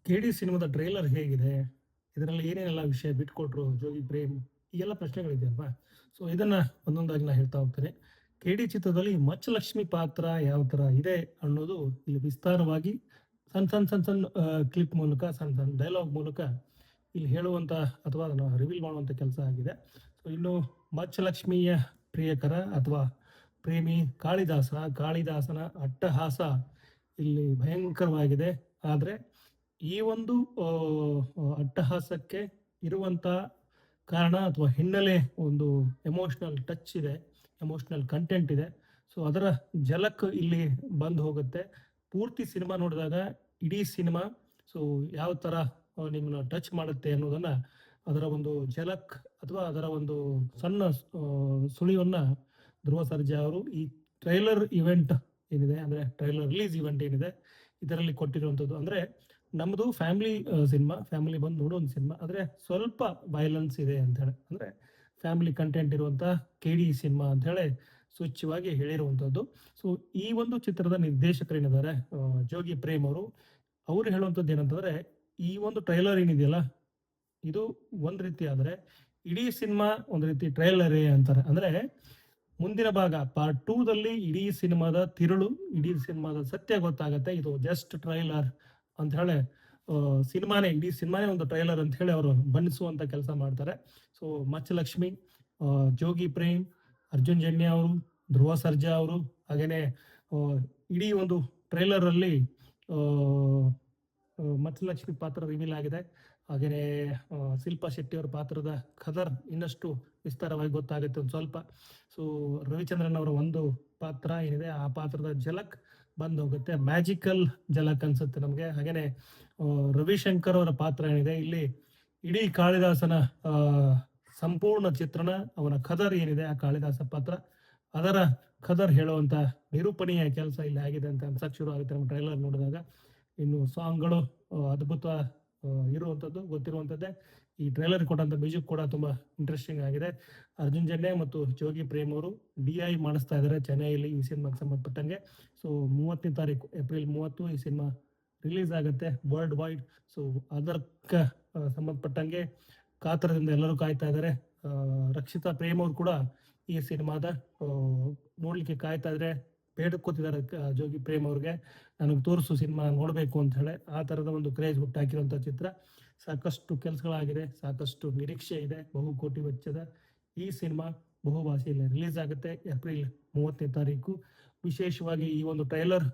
ಕೆ.ಡಿ. ಸಿನಿಮಾದ ಟ್ರೈಲರ್ ಹೇಗಿದೆ? ಇದರಲ್ಲಿ ಏನೇನೆಲ್ಲ ವಿಷಯ ಬಿಟ್ಕೊಟ್ರು ಜೋಗಿ ಪ್ರೇಮ್? ಈ ಎಲ್ಲ ಪ್ರಶ್ನೆಗಳಿದೆಯಲ್ವಾ? ಸೊ ಇದನ್ನ ಒಂದೊಂದಾಗಿ ನಾನು ಹೇಳ್ತಾ ಹೋಗ್ತೇನೆ. ಕೆ.ಡಿ. ಚಿತ್ರದಲ್ಲಿ ಮಚ್ಚಲಕ್ಷ್ಮಿ ಪಾತ್ರ ಯಾವ ತರ ಇದೆ ಅನ್ನೋದು ಇಲ್ಲಿ ವಿಸ್ತಾರವಾಗಿ ಸಣ್ಣ ಕ್ಲಿಪ್ ಮೂಲಕ, ಸಣ್ಣ ಡೈಲಾಗ್ ಮೂಲಕ ಇಲ್ಲಿ ಹೇಳುವಂತ ಅಥವಾ ಅದನ್ನ ರಿವೀಲ್ ಮಾಡುವಂತ ಕೆಲಸ ಆಗಿದೆ. ಸೊ ಇನ್ನು ಮಚ್ಚಲಕ್ಷ್ಮಿಯ ಪ್ರಿಯಕರ ಅಥವಾ ಪ್ರೇಮಿ ಕಾಳಿದಾಸನ ಅಟ್ಟಹಾಸ ಇಲ್ಲಿ ಭಯಂಕರವಾಗಿದೆ. ಆದ್ರೆ ಈ ಒಂದು ಅಟ್ಟಹಾಸಕ್ಕೆ ಇರುವಂತ ಕಾರಣ ಅಥವಾ ಹಿನ್ನೆಲೆ ಒಂದು ಎಮೋಷನಲ್ ಟಚ್ ಇದೆ, ಎಮೋಷನಲ್ ಕಂಟೆಂಟ್ ಇದೆ. ಸೊ ಅದರ ಝಲಕ್ ಇಲ್ಲಿ ಬಂದು ಹೋಗುತ್ತೆ. ಪೂರ್ತಿ ಸಿನಿಮಾ ನೋಡಿದಾಗ ಇಡೀ ಸಿನಿಮಾ ಸೊ ಯಾವ ತರ ನಿಮ್ಮನ್ನ ಟಚ್ ಮಾಡುತ್ತೆ ಅನ್ನೋದನ್ನ ಅದರ ಒಂದು ಝಲಕ್ ಅಥವಾ ಅದರ ಒಂದು ಸಣ್ಣ ಸುಳಿವನ್ನ ಧ್ರುವ ಸರ್ಜಾ ಅವರು ಈ ಟ್ರೈಲರ್ ಇವೆಂಟ್ ಏನಿದೆ ಅಂದ್ರೆ ಟ್ರೈಲರ್ ರಿಲೀಸ್ ಇವೆಂಟ್ ಏನಿದೆ ಇದರಲ್ಲಿ ಕೊಟ್ಟಿರುವಂಥದ್ದು. ಅಂದ್ರೆ ನಮ್ದು ಫ್ಯಾಮಿಲಿ ಸಿನಿಮಾ, ಫ್ಯಾಮಿಲಿ ಬಂದು ನೋಡೋ ಒಂದು ಸಿನಿಮಾ, ಆದರೆ ಸ್ವಲ್ಪ ವೈಲೆನ್ಸ್ ಇದೆ ಅಂತ ಹೇಳಿ, ಅಂದ್ರೆ ಫ್ಯಾಮಿಲಿ ಕಂಟೆಂಟ್ ಇರುವಂತ ಕೆ.ಡಿ. ಸಿನಿಮಾ ಅಂತ ಹೇಳಿ ಸೂಚ್ಯವಾಗಿ ಹೇಳಿರುವಂಥದ್ದು. ಸೊ ಈ ಒಂದು ಚಿತ್ರದ ನಿರ್ದೇಶಕರೇನಿದ್ದಾರೆ ಜೋಗಿ ಪ್ರೇಮ್ ಅವರು ಹೇಳುವಂಥದ್ದು ಏನಂತಂದ್ರೆ, ಈ ಒಂದು ಟ್ರೈಲರ್ ಏನಿದೆಯಲ್ಲ ಇದು ಒಂದ್ ರೀತಿ ಆದ್ರೆ ಇಡೀ ಸಿನಿಮಾ ಒಂದ್ ರೀತಿ ಟ್ರೈಲರೇ ಅಂತಾರೆ. ಅಂದ್ರೆ ಮುಂದಿನ ಭಾಗ ಪಾರ್ಟ್ 2 ದಲ್ಲಿ ಇಡೀ ಸಿನಿಮಾದ ತಿರುಳು, ಇಡೀ ಸಿನಿಮಾದ ಸತ್ಯ ಗೊತ್ತಾಗತ್ತೆ. ಇದು ಜಸ್ಟ್ ಟ್ರೈಲರ್ ಅಂತ ಹೇಳಿ ಇಡೀ ಸಿನಿಮಾನೇ ಒಂದು ಟ್ರೈಲರ್ ಅಂತ ಹೇಳಿ ಅವರು ಬಣ್ಣಿಸುವಂತ ಕೆಲಸ ಮಾಡ್ತಾರೆ. ಸೊ ಮಚ್ಚಲಕ್ಷ್ಮಿ, ಜೋಗಿ ಪ್ರೇಮ್, ಅರ್ಜುನ್ ಜನ್ಯ ಅವರು, ಧ್ರುವ ಸರ್ಜಾ ಅವರು, ಹಾಗೇನೆ ಇಡೀ ಒಂದು ಟ್ರೈಲರ್ ಅಲ್ಲಿ ಮಚ್ಚಲಕ್ಷ್ಮಿ ಪಾತ್ರ ರಿವೀಲ್ ಆಗಿದೆ. ಹಾಗೇನೆ ಶಿಲ್ಪಾ ಶೆಟ್ಟಿ ಅವರ ಪಾತ್ರದ ಖದರ್ ಇನ್ನಷ್ಟು ವಿಸ್ತಾರವಾಗಿ ಗೊತ್ತಾಗುತ್ತೆ ಒಂದು ಸ್ವಲ್ಪ. ಸೊ ರವಿಚಂದ್ರನ್ ಅವರ ಒಂದು ಪಾತ್ರ ಏನಿದೆ ಆ ಪಾತ್ರದ ಝಲಕ್ ಬಂದ್ ಹೋಗುತ್ತೆ, ಮ್ಯಾಜಿಕಲ್ ಝಲಕ್ ಅನ್ಸುತ್ತೆ ನಮಗೆ. ಹಾಗೇನೆ ರವಿಶಂಕರ್ ಅವರ ಪಾತ್ರ ಏನಿದೆ ಇಲ್ಲಿ ಇಡೀ ಕಾಳಿದಾಸನ ಸಂಪೂರ್ಣ ಚಿತ್ರಣ, ಅವನ ಖದರ್ ಏನಿದೆ ಆ ಕಾಳಿದಾಸ ಪಾತ್ರ ಅದರ ಖದರ್ ಹೇಳುವಂತ ನಿರೂಪಣೆಯ ಕೆಲಸ ಇಲ್ಲಿ ಆಗಿದೆ ಅಂತ ಅನ್ಸಕ್ ಶುರು ಆಗುತ್ತೆ ನಮ್ಮ ಟ್ರೈಲರ್ ನೋಡಿದಾಗ. ಇನ್ನು ಸಾಂಗ್ಗಳು ಅದ್ಭುತ ಇರುವಂಥದ್ದು ಗೊತ್ತಿರುವಂಥದ್ದೇ. ಈ ಟ್ರೈಲರ್ ಕೊಟ್ಟಂತ ಮ್ಯೂಸಿಕ್ ಕೂಡ ತುಂಬಾ ಇಂಟ್ರೆಸ್ಟಿಂಗ್ ಆಗಿದೆ. ಅರ್ಜುನ್ ಜನ್ಯ ಮತ್ತು ಜೋಗಿ ಪ್ರೇಮ್ ಅವರು DI ಮಾಡಿಸ್ತಾ ಇದ್ದಾರೆ ಚೆನ್ನೈಯಲ್ಲಿ ಈ ಸಿನಿಮಾಗೆ ಸಂಬಂಧಪಟ್ಟಂಗೆ. ಸೊ 30ನೇ ತಾರೀಕು ಏಪ್ರಿಲ್ 30 ಈ ಸಿನಿಮಾ ರಿಲೀಸ್ ಆಗುತ್ತೆ ವರ್ಲ್ಡ್ ವೈಡ್. ಸೊ ಅದಕ್ಕೆ ಸಂಬಂಧಪಟ್ಟಂಗೆ ಕಾತರದಿಂದ ಎಲ್ಲರೂ ಕಾಯ್ತಾ ಇದ್ದಾರೆ. ರಕ್ಷಿತಾ ಪ್ರೇಮ್ ಅವರು ಕೂಡ ಈ ಸಿನಿಮಾದ ನೋಡ್ಲಿಕ್ಕೆ ಕಾಯ್ತಾ ಇದ್ರೆ, ಬೇಡ್ಕೋತಿದ್ದಾರೆ ಜೋಗಿ ಪ್ರೇಮ್ ಅವ್ರಿಗೆ, ನನಗೆ ತೋರಿಸು ಸಿನಿಮಾ ನೋಡಬೇಕು ಅಂತ ಹೇಳಿ. ಆ ತರದ ಒಂದು ಕ್ರೇಜ್ ಹುಟ್ಟಾಕಿರುವಂತ ಚಿತ್ರ. ಸಾಕಷ್ಟು ಕೆಲಸಗಳಾಗಿದೆ, ಸಾಕಷ್ಟು ನಿರೀಕ್ಷೆ ಇದೆ. ಬಹುಕೋಟಿ ವೆಚ್ಚದ ಈ ಸಿನಿಮಾ ಬಹುಭಾಷೆಯಲ್ಲಿ ರಿಲೀಸ್ ಆಗುತ್ತೆ ಏಪ್ರಿಲ್ 30ನೇ ತಾರೀಕು. ವಿಶೇಷವಾಗಿ ಈ ಒಂದು ಟ್ರೈಲರ್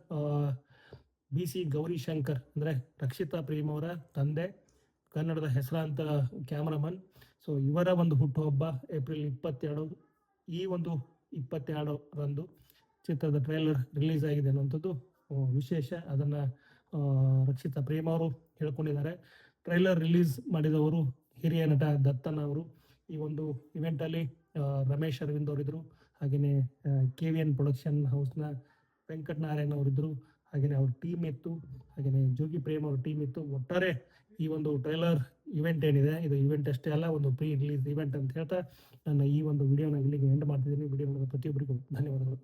BC ಗೌರಿಶಂಕರ್ ಅಂದ್ರೆ ರಕ್ಷಿತಾ ಪ್ರೇಮ್ ಅವರ ತಂದೆ, ಕನ್ನಡದ ಹೆಸರಾಂತ ಕ್ಯಾಮರಾಮನ್. ಸೊ ಇವರ ಒಂದು ಹುಟ್ಟುಹಬ್ಬ ಏಪ್ರಿಲ್ 22. ಈ ಒಂದು 22ರಂದು ಚಿತ್ರದ ಟ್ರೈಲರ್ ರಿಲೀಸ್ ಆಗಿದೆ ಅನ್ನುವಂಥದ್ದು ವಿಶೇಷ. ಅದನ್ನ ರಕ್ಷಿತಾ ಪ್ರೇಮ್ ಅವರು ಹೇಳ್ಕೊಂಡಿದ್ದಾರೆ. ಟ್ರೈಲರ್ ರಿಲೀಸ್ ಮಾಡಿದವರು ಹಿರಿಯ ನಟ ದತ್ತನ್ ಅವರು. ಈ ಒಂದು ಇವೆಂಟ್ ಅಲ್ಲಿ ರಮೇಶ್ ಅರವಿಂದ್ ಅವರಿದ್ರು, ಹಾಗೇನೆ KVN ಪ್ರೊಡಕ್ಷನ್ ಹೌಸ್ನ ವೆಂಕಟ ನಾರಾಯಣ್ ಅವರಿದ್ರು, ಹಾಗೇನೆ ಅವ್ರ ಟೀಮ್ ಇತ್ತು, ಹಾಗೇನೆ ಜೋಗಿ ಪ್ರೇಮ್ ಅವ್ರ ಟೀಮ್ ಇತ್ತು. ಒಟ್ಟಾರೆ ಈ ಒಂದು ಟ್ರೈಲರ್ ಇವೆಂಟ್ ಏನಿದೆ ಇದು ಇವೆಂಟ್ ಅಷ್ಟೇ ಅಲ್ಲ, ಒಂದು ಪ್ರೀ ರಿಲೀಸ್ ಇವೆಂಟ್ ಅಂತ ಹೇಳ್ತಾ ನನ್ನ ಈ ಒಂದು ವಿಡಿಯೋನ ಇಲ್ಲಿಗೆ ಎಂಡ್ ಮಾಡ್ತಿದ್ದೀನಿ. ವಿಡಿಯೋ ನೋಡಿದ ಪ್ರತಿಯೊಬ್ಬರಿಗೂ ಧನ್ಯವಾದಗಳು.